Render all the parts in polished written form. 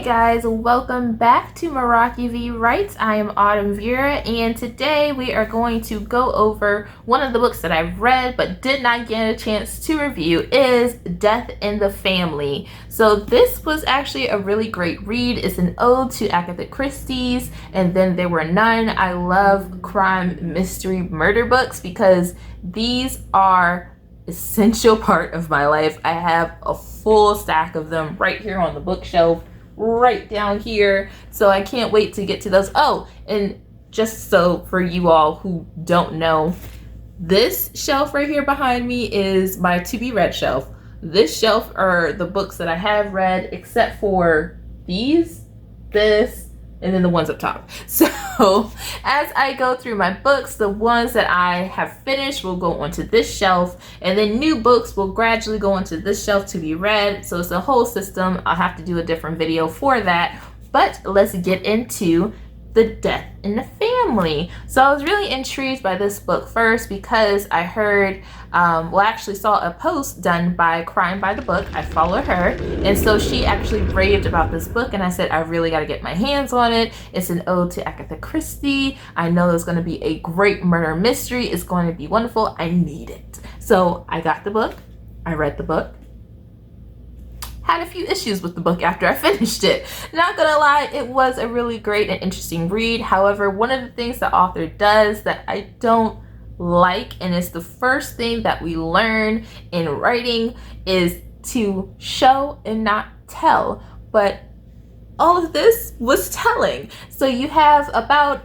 Hey guys, welcome back to Meraki V Writes. I am Autumn Vera, and today we are going to go over one of the books that I've read but did not get a chance to review is Death in the Family. So this was actually a really great read. It's an ode to Agatha Christie's And Then There Were None. I love crime, mystery, murder books because these are essential part of my life. I have a full stack of them right here on the bookshelf, right down here, so I can't wait to get to those. Oh, and just so for you all who don't know, this shelf right here behind me is my to be read shelf. This shelf are the books that I have read, except for these, this, and then the ones up top. So as I go through my books, the ones that I have finished will go onto this shelf, and then new books will gradually go onto this shelf to be read. So it's a whole system. I'll have to do a different video for that. But let's get into the Death in the Family. So I was really intrigued by this book first because I heard, I actually saw a post done by Crime by the Book. I follow her, and so she actually raved about this book, and I said, I really got to get my hands on it. It's an ode to Agatha Christie. I know there's going to be a great murder mystery. It's going to be wonderful. I need it. So I got the book. I read the book. Had a few issues with the book after I finished it. Not gonna lie, it was a really great and interesting read. However, one of the things the author does that I don't like, and it's the first thing that we learn in writing, is to show and not tell. But all of this was telling. So you have about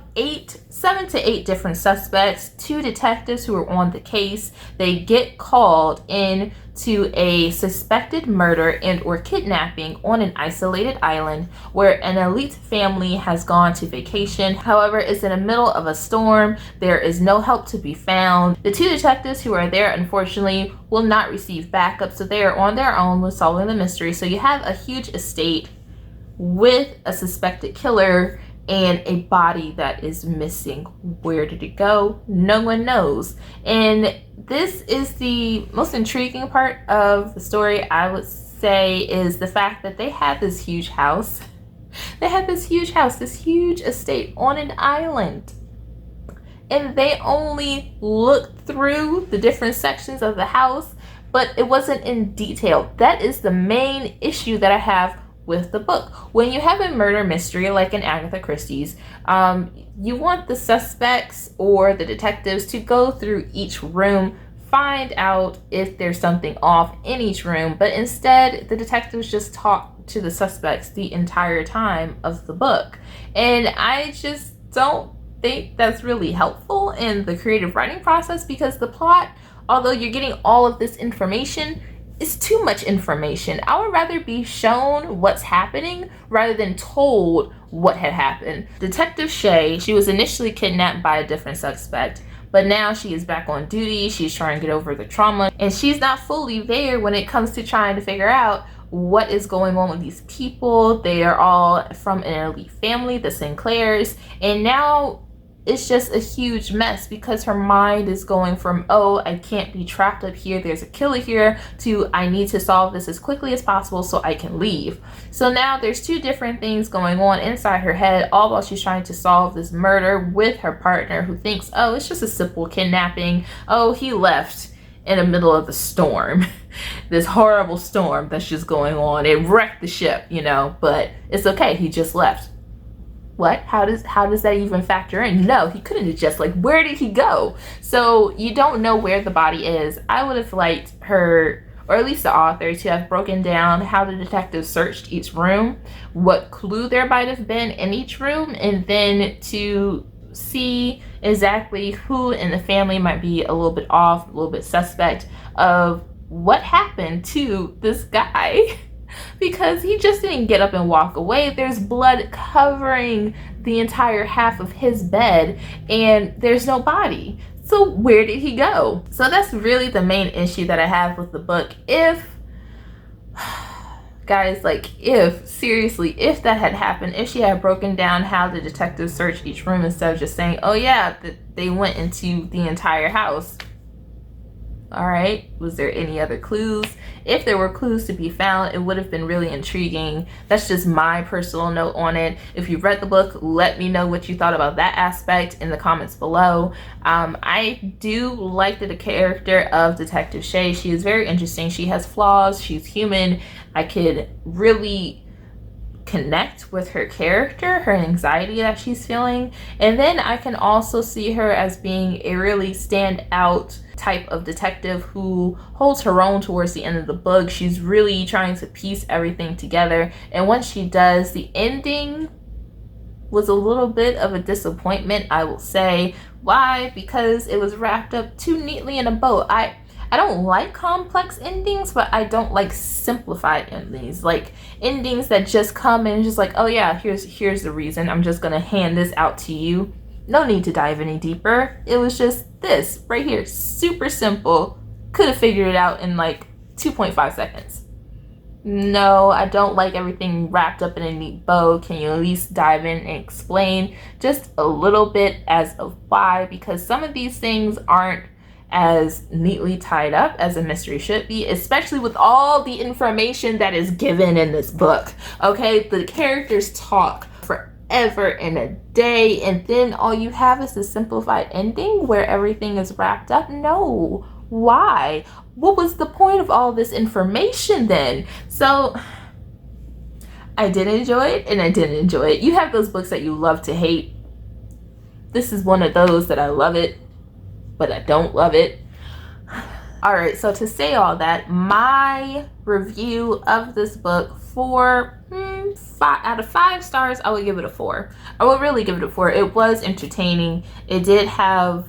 7 to 8 different suspects, 2 detectives who are on the case. They get called in to a suspected murder and or kidnapping on an isolated island where an elite family has gone to vacation. However, it's in the middle of a storm. There is no help to be found. The 2 detectives who are there, unfortunately, will not receive backup, so they are on their own with solving the mystery. So you have a huge estate with a suspected killer and a body that is missing. Where did it go? No one knows. And this is the most intriguing part of the story, I would say, is the fact that they had this huge house. They had this huge house, this huge estate on an island. And they only looked through the different sections of the house, but it wasn't in detail. That is the main issue that I have with the book. When you have a murder mystery like in Agatha Christie's, you want the suspects or the detectives to go through each room, find out if there's something off in each room, but instead the detectives just talk to the suspects the entire time of the book. And I just don't think that's really helpful in the creative writing process, because the plot, although you're getting all of this information, it's too much information. I would rather be shown what's happening rather than told what had happened. Detective Shay, she was initially kidnapped by a different suspect, but now she is back on duty. She's trying to get over the trauma, and she's not fully there when it comes to trying to figure out what is going on with these people. They are all from an elite family, the Sinclairs, and now it's just a huge mess because her mind is going from, oh, I can't be trapped up here, there's a killer here, to I need to solve this as quickly as possible so I can leave. So now there's 2 different things going on inside her head, all while she's trying to solve this murder with her partner, who thinks, oh, it's just a simple kidnapping. Oh, he left in the middle of the storm. This horrible storm that's just going on. It wrecked the ship, but it's okay, he just left. What? How does that even factor in? No, he couldn't have just, where did he go? So you don't know where the body is. I would have liked her, or at least the author, to have broken down how the detectives searched each room, what clue there might have been in each room, and then to see exactly who in the family might be a little bit off, a little bit suspect of what happened to this guy. Because he just didn't get up and walk away. There's blood covering the entire half of his bed, and there's no body. So where did he go? So that's really the main issue that I have with the book. If, guys, seriously, if that had happened, if she had broken down how the detectives searched each room instead of just saying, oh yeah, they went into the entire house. All right, was there any other clues? If there were clues to be found, it would have been really intriguing. That's just my personal note on it. If you read the book, let me know what you thought about that aspect in the comments below. I do like the character of Detective Shay. She is very interesting. She has flaws. She's human. I could really connect with her character, her anxiety that she's feeling, and then I can also see her as being a really standout type of detective who holds her own towards the end of the book. She's really trying to piece everything together, and once she does, the ending was a little bit of a disappointment, I will say. Why? Because it was wrapped up too neatly in a bow. I don't like complex endings, but I don't like simplified endings. Like endings that just come and just like, oh yeah, here's the reason. I'm just gonna hand this out to you. No need to dive any deeper. It was just this right here. Super simple. Could have figured it out in like 2.5 seconds. No, I don't like everything wrapped up in a neat bow. Can you at least dive in and explain just a little bit as of why? Because some of these things aren't as neatly tied up as a mystery should be, especially with all the information that is given in this book. Okay, the characters talk forever and a day, and then all you have is a simplified ending where everything is wrapped up. No, why? What was the point of all this information then? So I did enjoy it and I didn't enjoy it. You have those books that you love to hate. This is one of those that I love it, but I don't love it. All right, so to say all that, my review of this book for 5 out of 5 stars, I would give it a 4. I would really give it a 4. It was entertaining. It did have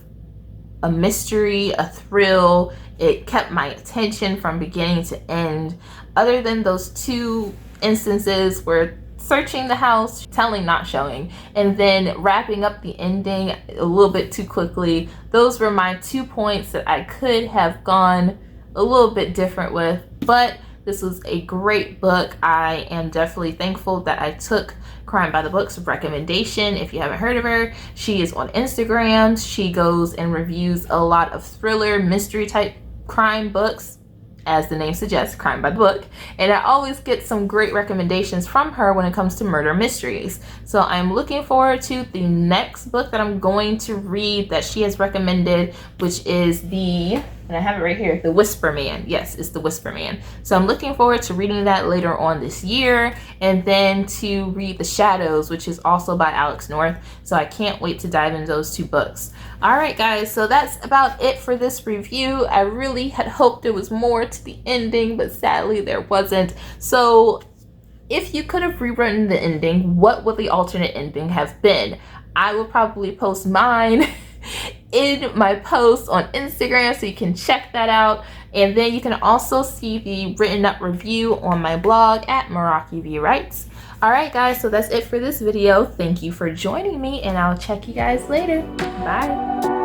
a mystery, a thrill. It kept my attention from beginning to end. Other than those 2 instances where searching the house, telling, not showing, and then wrapping up the ending a little bit too quickly. Those were my 2 points that I could have gone a little bit different with, but this was a great book. I am definitely thankful that I took Crime by the Book's recommendation. If you haven't heard of her, she is on Instagram. She goes and reviews a lot of thriller, mystery type crime books, as the name suggests, Crime by the Book. And I always get some great recommendations from her when it comes to murder mysteries. So I'm looking forward to the next book that I'm going to read that she has recommended, which is and I have it right here, The Whisper Man. Yes, it's The Whisper Man. So I'm looking forward to reading that later on this year, and then to read The Shadows, which is also by Alex North. So I can't wait to dive into those 2 books. All right, guys, so that's about it for this review. I really had hoped there was more to the ending, but sadly there wasn't. So if you could have rewritten the ending, what would the alternate ending have been? I will probably post mine in my post on Instagram, so you can check that out. And then you can also see the written up review on my blog at Meraki V Writes. All right, guys, so that's it for this video. Thank you for joining me, and I'll check you guys later. Bye.